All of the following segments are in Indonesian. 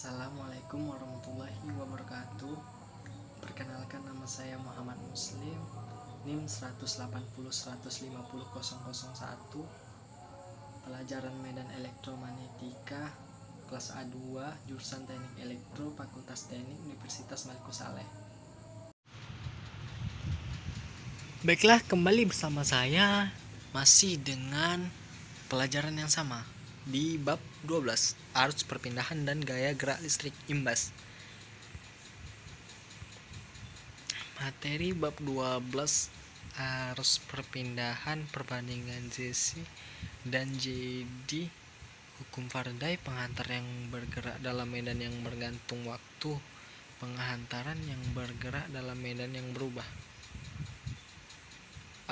Assalamualaikum warahmatullahi wabarakatuh. Perkenalkan, nama saya Muhammad Muslim, NIM 180150001, pelajaran Medan Elektromagnetika, kelas A2, jurusan Teknik Elektro, Fakultas Teknik, Universitas Maliku Saleh. Baiklah, kembali bersama saya masih dengan pelajaran yang sama di bab 12, arus perpindahan dan gaya gerak listrik imbas. Materi bab 12, arus perpindahan, perbandingan JC dan JD, hukum Faraday, penghantar yang bergerak dalam medan yang bergantung waktu, penghantaran yang bergerak dalam medan yang berubah.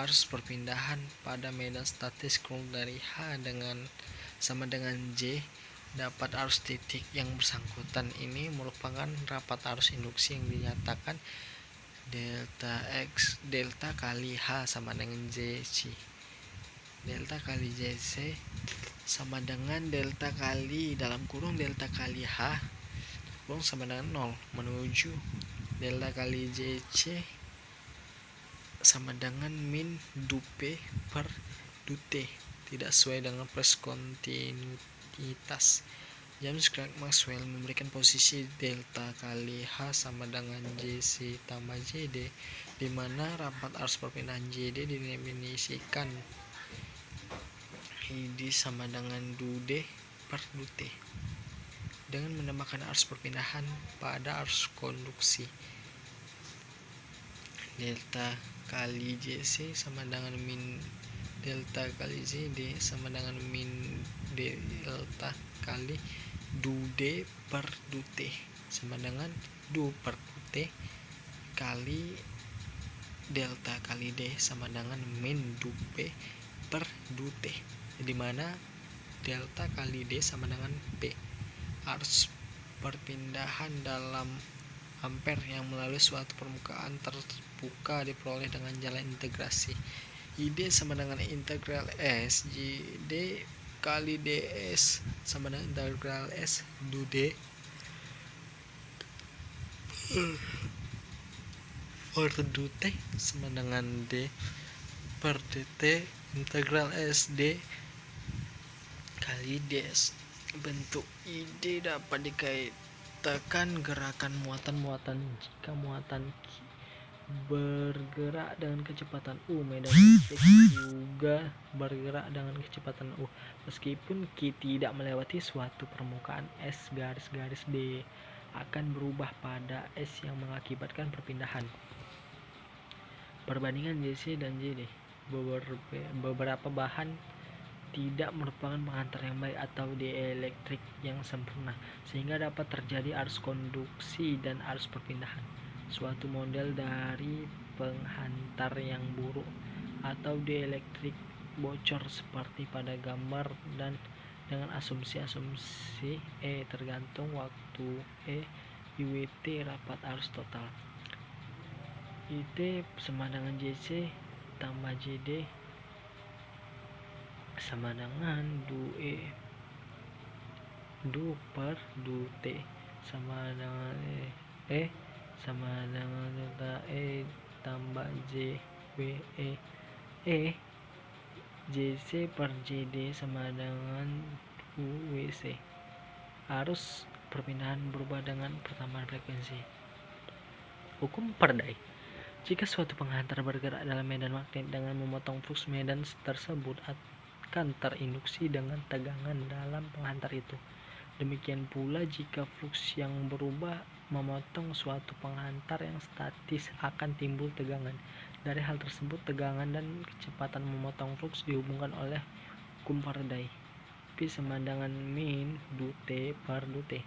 Arus perpindahan pada medan statis kurung dari H sama dengan J dapat arus titik yang bersangkutan ini merupakan rapat arus induksi yang dinyatakan delta kali H sama dengan JC. Delta kali JC sama dengan delta kali dalam kurung delta kali H kurung sama dengan 0 menuju delta kali JC sama dengan min du P per du T, tidak sesuai dengan proses kontinuitas. James Clerk Maxwell memberikan posisi delta kali H sama dengan JC tambah JD, di mana rapat arus perpindahan JD didefinisikan ID sama dengan du D per du T dengan menambahkan arus perpindahan pada arus konduksi. Delta kali JC sama dengan min delta kali JD sama dengan min delta kali du D per du T sama dengan du per du T kali delta kali D sama dengan min du P per du T, di mana delta kali D sama dengan P. Arus perpindahan dalam ampere yang melalui suatu permukaan terbuka diperoleh dengan jalan integrasi. ID sama dengan integral S JD kali DS sama dengan integral S du D per du T sama dengan D per dt integral SD kali DS. Bentuk ID dapat dikaitkan gerakan muatan jika muatan bergerak dengan kecepatan U, medan listrik juga bergerak dengan kecepatan U meskipun Q tidak melewati suatu permukaan S garis D akan berubah pada S yang mengakibatkan perpindahan. Perbandingan JC dan JD. Beberapa bahan tidak merupakan penghantar yang baik atau dielektrik yang sempurna sehingga dapat terjadi arus konduksi dan arus perpindahan. Suatu model dari penghantar yang buruk atau dielektrik bocor seperti pada gambar dan dengan asumsi E tergantung waktu E IWT rapat arus total IT sama dengan JC tambah JD sama dengan du E du per du T sama dengan E sama dengan delta E tambah J W E JC per JD sama dengan UWC. Arus perpindahan berubah dengan pertambahan frekuensi. Hukum Faraday. Jika suatu penghantar bergerak dalam medan magnet dengan memotong flux medan tersebut akan terinduksi dengan tegangan dalam penghantar itu. Demikian pula jika flux yang berubah memotong suatu penghantar yang statis akan timbul tegangan. Dari hal tersebut, tegangan dan kecepatan memotong flux dihubungkan oleh hukum Faraday. P sama dengan min du T per du T.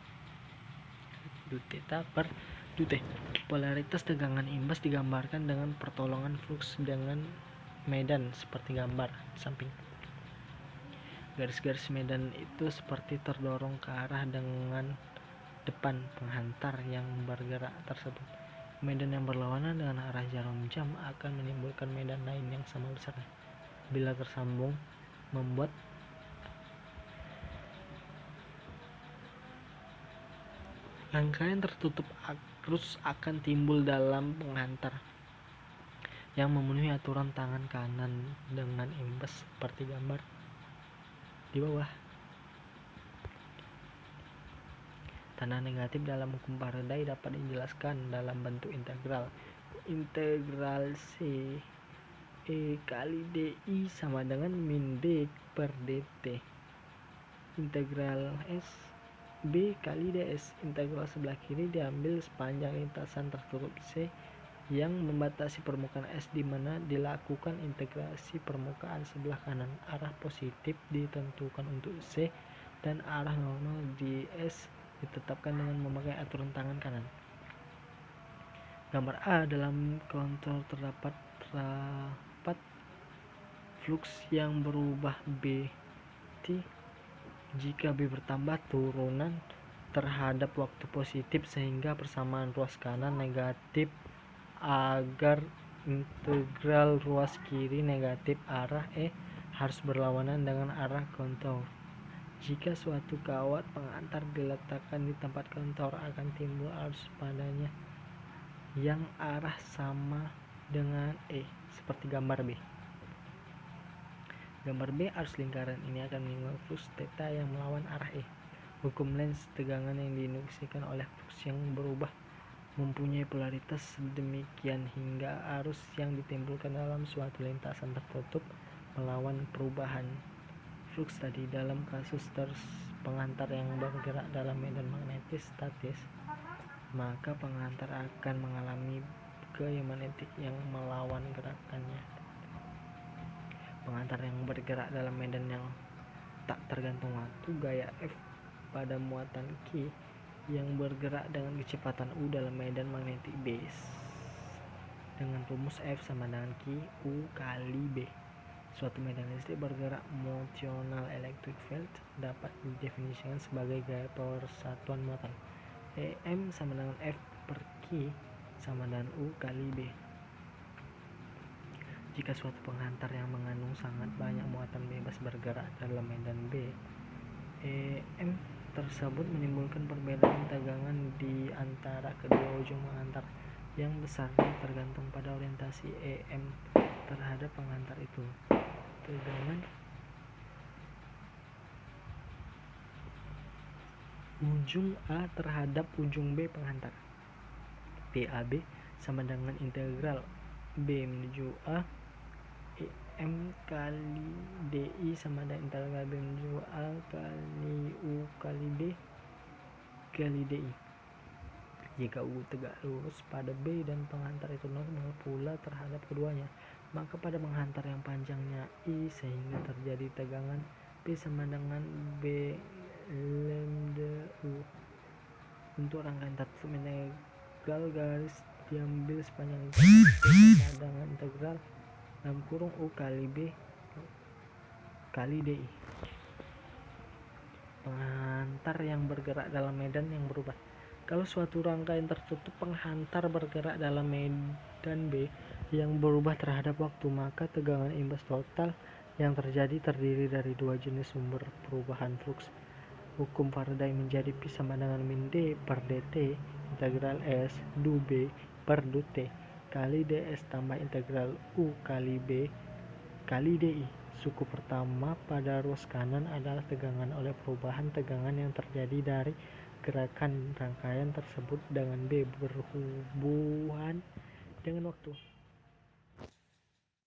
Du theta per du T. Polaritas tegangan imbas digambarkan dengan pertolongan flux dengan medan seperti gambar samping. Garis-garis medan itu seperti terdorong ke arah dengan depan penghantar yang bergerak tersebut. Medan yang berlawanan dengan arah jarum jam akan menimbulkan medan lain yang sama besarnya. Bila tersambung, membuat Rangkaian tertutup arus akan timbul dalam penghantar yang memenuhi aturan tangan kanan dengan imbas seperti gambar di bawah. Tanda negatif dalam hukum Faraday dapat dijelaskan dalam bentuk integral. Integral C E kali DI sama dengan min D per DT. Integral S B kali DS. Integral sebelah kiri diambil sepanjang lintasan tertutup C yang membatasi permukaan S, di mana dilakukan integrasi permukaan sebelah kanan. Arah positif ditentukan untuk C dan arah normal di S ditetapkan dengan memakai aturan tangan kanan. Gambar A, dalam kontur terdapat rapat flux yang berubah B T. Jika B bertambah turunan terhadap waktu positif sehingga persamaan ruas kanan negatif agar integral ruas kiri negatif arah E harus berlawanan dengan arah kontur. Jika suatu kawat pengantar diletakkan di tempat kontur, akan timbul arus padanya yang arah sama dengan E, seperti gambar B. Gambar B, arus lingkaran ini akan menimbulkan flux theta yang melawan arah E. Hukum Lenz, tegangan yang diinduksikan oleh flux yang berubah mempunyai polaritas sedemikian hingga arus yang ditimbulkan dalam suatu lintasan tertutup melawan perubahan flux tadi. Dalam kasus penghantar yang bergerak dalam medan magnetis statis, maka penghantar akan mengalami gaya magnetik yang melawan gerakannya. Penghantar yang bergerak dalam medan yang tak tergantung waktu, gaya F pada muatan Q yang bergerak dengan kecepatan U dalam medan magnetik B dengan rumus F sama dengan Q U kali B. Suatu medan listrik bergerak motional electric field dapat didefinisikan sebagai gaya persatuan muatan. EM sama dengan F per Q sama dengan U kali B. Jika suatu penghantar yang mengandung sangat banyak muatan bebas bergerak dalam medan B, EM tersebut menimbulkan perbedaan tegangan di antara kedua ujung penghantar yang besarnya tergantung pada orientasi EM terhadap penghantar itu. Tegangan ujung A terhadap ujung B penghantar PAB sama dengan integral B menuju A EM kali DI sama dengan integral B menuju A kali U kali B kali DI. Jika U tegak lurus pada B dan penghantar itu normal pula terhadap keduanya, maka pada penghantar yang panjangnya I sehingga terjadi tegangan P sama dengan B lambda U. Untuk rangkaian tertutup, integral garis diambil sepanjang lintasan sama dengan integral dalam kurung U kali B kali DI. Penghantar yang bergerak dalam medan yang berubah. Kalau suatu rangkaian tertutup penghantar bergerak dalam medan B yang berubah terhadap waktu, maka tegangan imbas total yang terjadi terdiri dari dua jenis sumber perubahan flux. Hukum Faraday menjadi P sama dengan min D per dt integral S du B per du T kali ds tambah integral U kali B kali DI. Suku pertama pada ruas kanan adalah tegangan oleh perubahan tegangan yang terjadi dari gerakan rangkaian tersebut dengan B berhubungan dengan waktu.